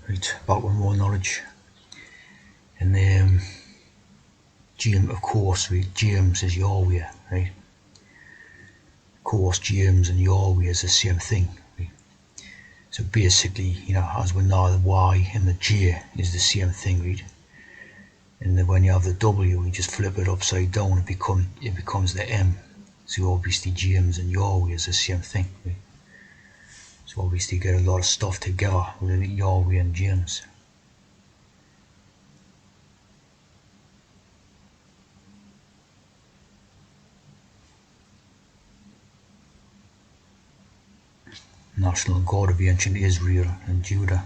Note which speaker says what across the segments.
Speaker 1: Right, back with more knowledge. And James, of course, right, James is Yahweh, right? Of course, James and Yahweh is the same thing, right? So basically, as we know, the Y and the J is the same thing, right? And then when you have the W, you just flip it upside down, it becomes the M. So obviously, James and Yahweh is the same thing, right? So obviously, you get a lot of stuff together with Yahweh and James. National God of ancient Israel and Judah.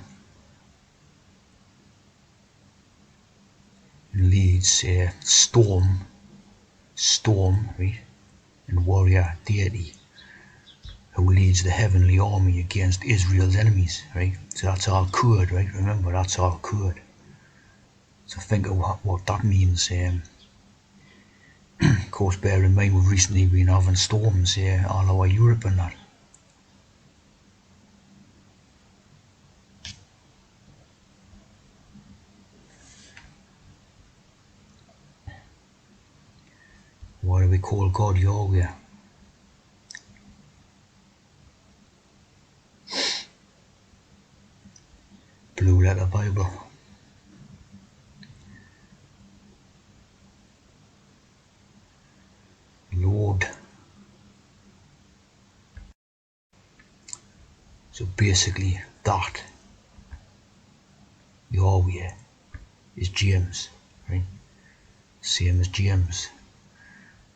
Speaker 1: And leads storm, right? And warrior deity who leads the heavenly army against Israel's enemies, right? So that's all Kurd, right? Remember, that's all Kurd. So think of what that means. Of course, bear in mind we've recently been having storms all over Europe and that. Why do we call God Yahweh? Blue Letter Bible. Lord. So basically, that Yahweh is James, right? Same as James.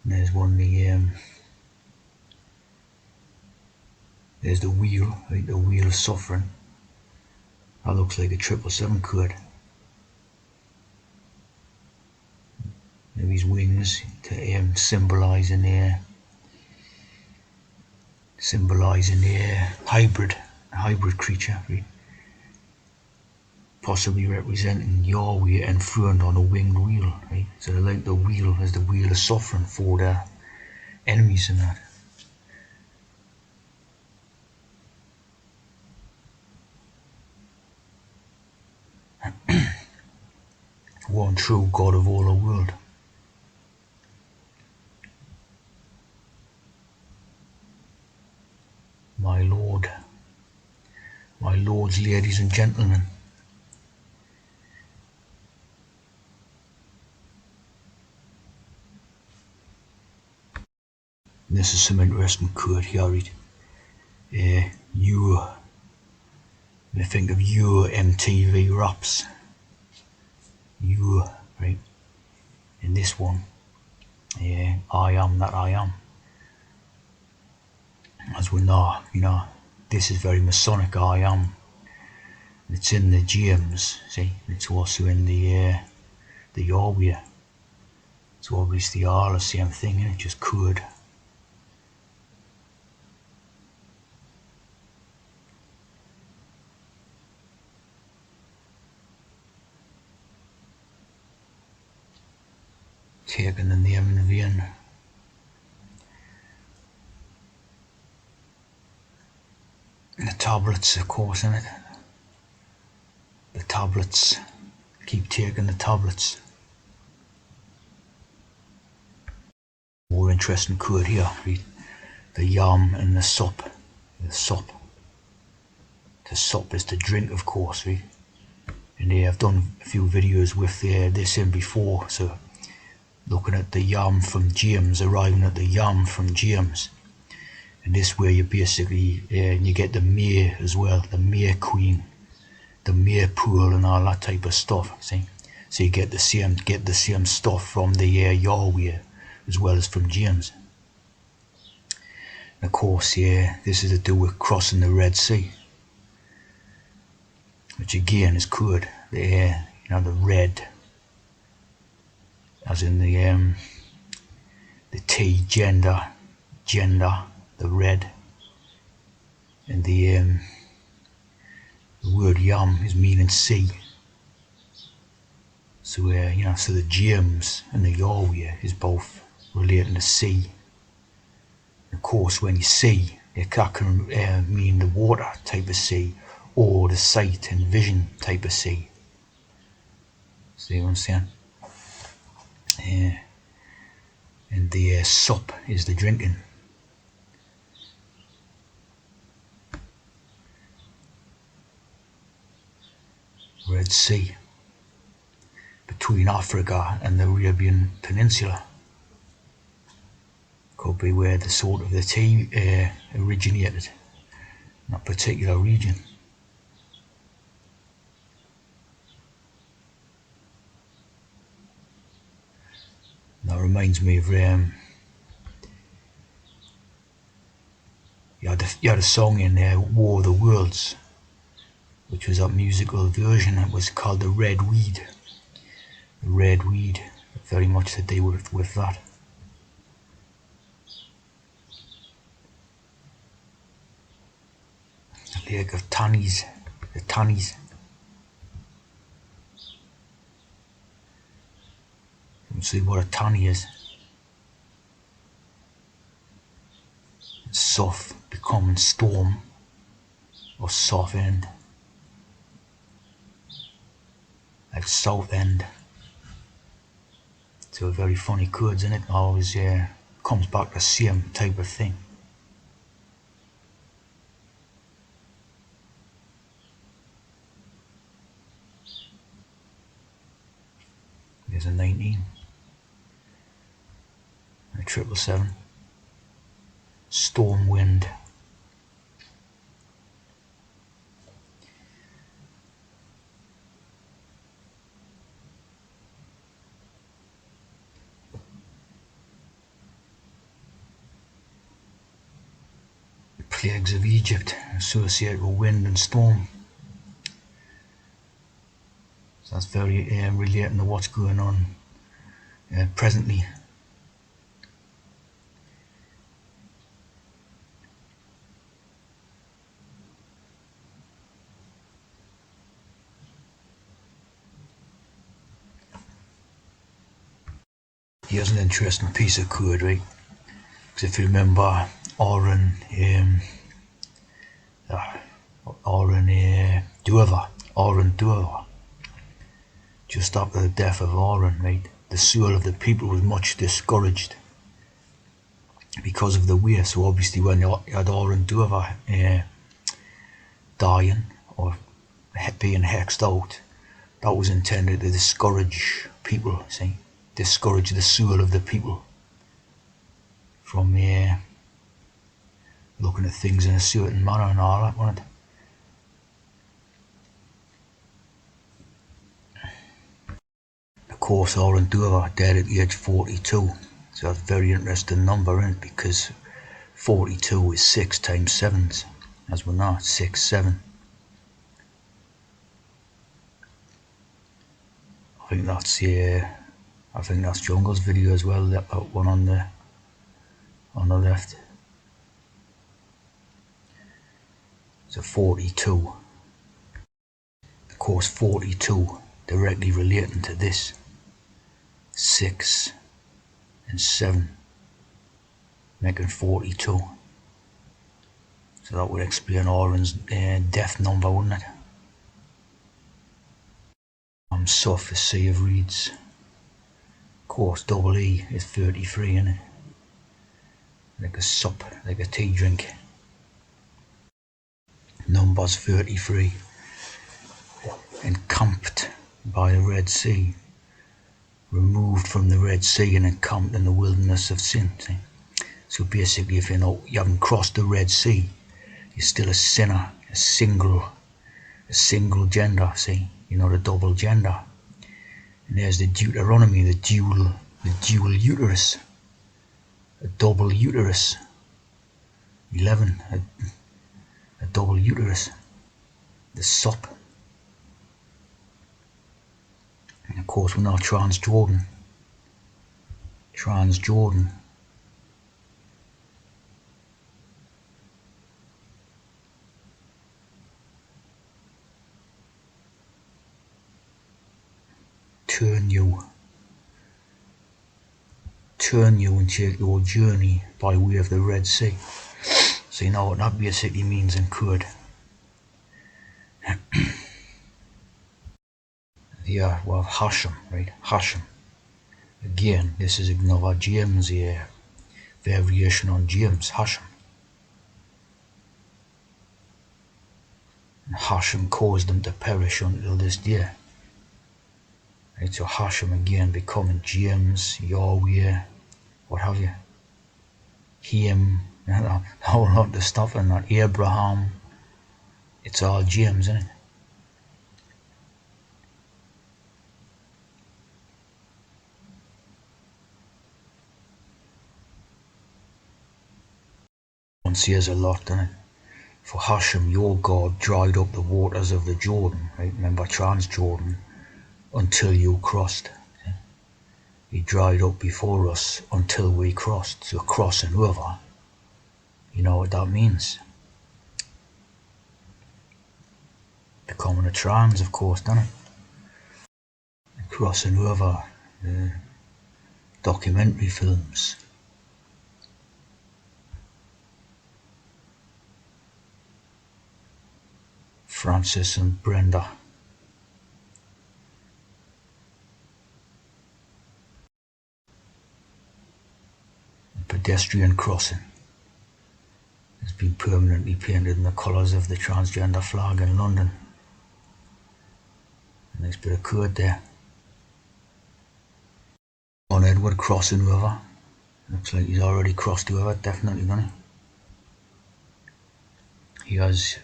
Speaker 1: And there's there's the wheel, right? The wheel of suffering. That looks like a 777 code. And these wings to symbolising the hybrid creature, right? Possibly representing Yahweh enthroned on a winged wheel, right? So they like the wheel as the wheel of suffering for their enemies and that. One true God of all the world. My Lord, my lords, ladies and gentlemen. This is some interesting code here, right? You think of your MTV raps. You, right? In this one, I am that I am. As we know, this is very Masonic. I am. It's in the James, see. It's also in the Yahweh. So obviously all the same thing, and it just could. Taking the name in vain. The tablets, of course, in it. The tablets. Keep taking the tablets. More interesting code here, read. The yam and the sop. The sop. The sop is to drink, of course, read. And I've done a few videos with this in before, so looking at the yam from James, arriving at the yam from James. And this way you basically, you get the mare as well, the mare queen, the mare pool and all that type of stuff, see? So you get the same stuff from the Yahweh as well as from James. And of course, this is to do with crossing the Red Sea, which again is good. The red, as in the T, gender, the red, and the word yam is meaning sea. So so the James and the Yahweh is both relating to sea. Of course, when you see, it can mean the water type of sea, or the sight and vision type of sea. See what I'm saying? And the sup is the drinking. Red Sea, between Africa and the Arabian Peninsula. Could be where the sort of the tea originated, in that particular region. That reminds me of you had a song in there, War of the Worlds, which was a musical version. It was called The Red Weed. The Red Weed, very much to do with that. The lake of Tannies, the Tannies. Let's see what a Tanny is. It's soft, becoming storm, or soft end. Like south end. So very funny chords in it. Always comes back the same type of thing. There's a 19, a 777, storm wind. Plagues of Egypt associated with wind and storm. So that's very relating to what's going on presently. Here's an interesting piece of code, right? Because if you remember, Aaron Duava, just after the death of Aaron, right, the soul of the people was much discouraged because of the way. So obviously when you had Aaron Duava dying or being hexed out, that was intended to discourage people, see? Discourage the soul of the people from looking at things in a certain manner and all that, wasn't it? Of course, Aaron Duva died at the age 42, so that's a very interesting number, isn't it? Because 42 is 6 times 7s, as we know, 6, 7. I think that's Jungle's video as well, that one on the left. So 42. Of course, 42 directly relating to this 6 and 7, making 42. So that would explain Aaron's death number, wouldn't it? Soft, a sea of reeds. Of course, double E is 33, isn't it? Like a sup, like a tea drink. Numbers 33. Encamped by the Red Sea. Removed from the Red Sea and encamped in the wilderness of sin. See? So basically, if you haven't crossed the Red Sea, you're still a sinner, a single gender, see? The double gender. And there's the Deuteronomy, the dual uterus, a double uterus. 11, a double uterus, the sup. And of course, we're now Transjordan. Turn you and take your journey by way of the Red Sea. So you know what that basically means in code. here we have Hashem, right? Hashem. Again, this is another James here, variation on James, Hashem. And Hashem caused them to perish until this day. Right, so Hashem again becoming James, Yahweh, what have you. Him, a whole lot of stuff in that. Abraham, it's all James, isn't it? One says a lot, doesn't it? For Hashem, your God, dried up the waters of the Jordan, right? Remember Trans-Jordan, until you crossed. He dried up before us until we crossed. So crossing over, you know what that means. Becoming a trans, of course, doesn't it? And crossing over documentary films. Francis and Brenda. Pedestrian crossing has been permanently painted in the colours of the transgender flag in London. A nice bit of code there. On Edward crossing over. Looks like he's already crossed over, definitely, doesn't he? He has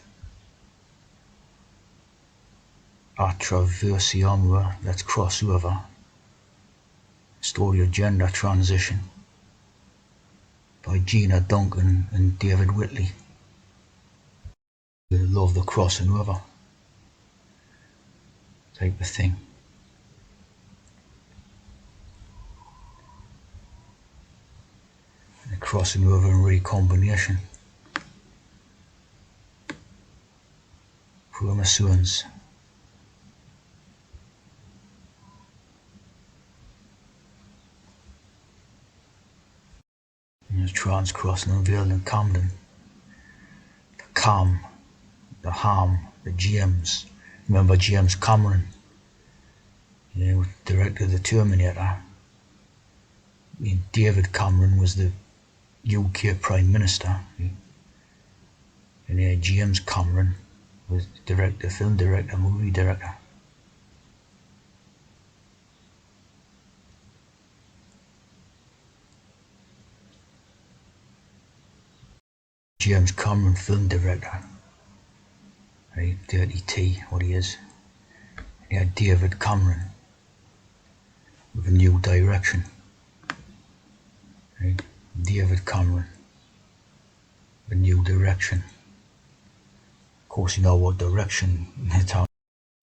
Speaker 1: Atraversium, let's cross over. Story of gender transition by Gina Duncan and David Whitley. They love the crossing over type of thing. The crossing over and recombination. Chromosomes. There's trans crossing unveiled in Camden. The Cam, the Ham, the James. Remember James Cameron? You know, director of the Terminator. I mean, David Cameron was the UK Prime Minister. And James Cameron was director, film director, movie director. James Cameron, film director. Right, Dirty T, what he is. David Cameron with a new direction. Right, David Cameron, a new direction. Of course, you know what direction it's on.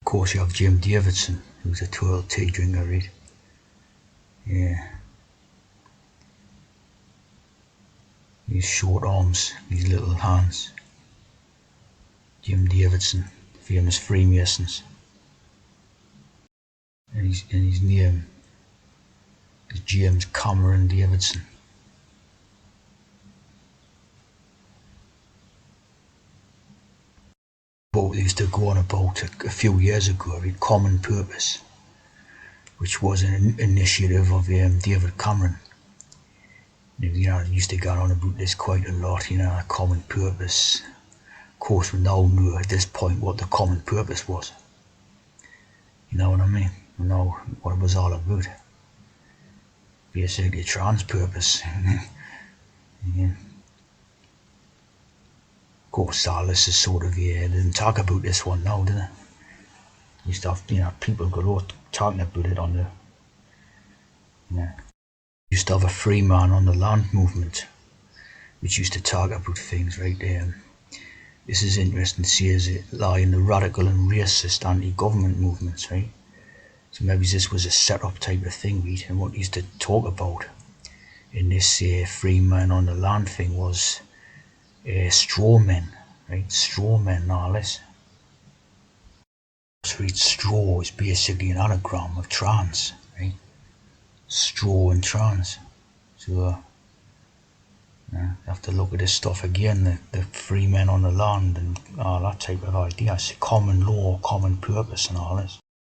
Speaker 1: Of course, you have Jim Davidson, who's a 12 tea drinker, right? Yeah. These short arms, these little hands. Jim Davidson, famous Freemasons. And his name is James Cameron Davidson. Both used to go on about a few years ago, right? Common Purpose, which was an initiative of David Cameron. You know, used to go on about this quite a lot, you know, common purpose. Of course, we now knew at this point what the common purpose was. You know what I mean? We know what it was all about. Basically, a trans purpose. Yeah. Of course, all this is sort of, they didn't talk about this one now, did they? Used to have, you know, people go talking about it on the, you know. Used to have a free man on the land movement, which used to talk about things, right? This is interesting to see as it lie in the radical and racist anti-government movements, right? So maybe this was a set-up type of thing, right? And what he used to talk about in this free man on the land thing was straw men, right? Straw men, all this. Right? Straw is basically an anagram of trans, right? Straw and trans. So you have to look at this stuff again, the free men on the land and all that type of ideas, common law, common purpose and all this.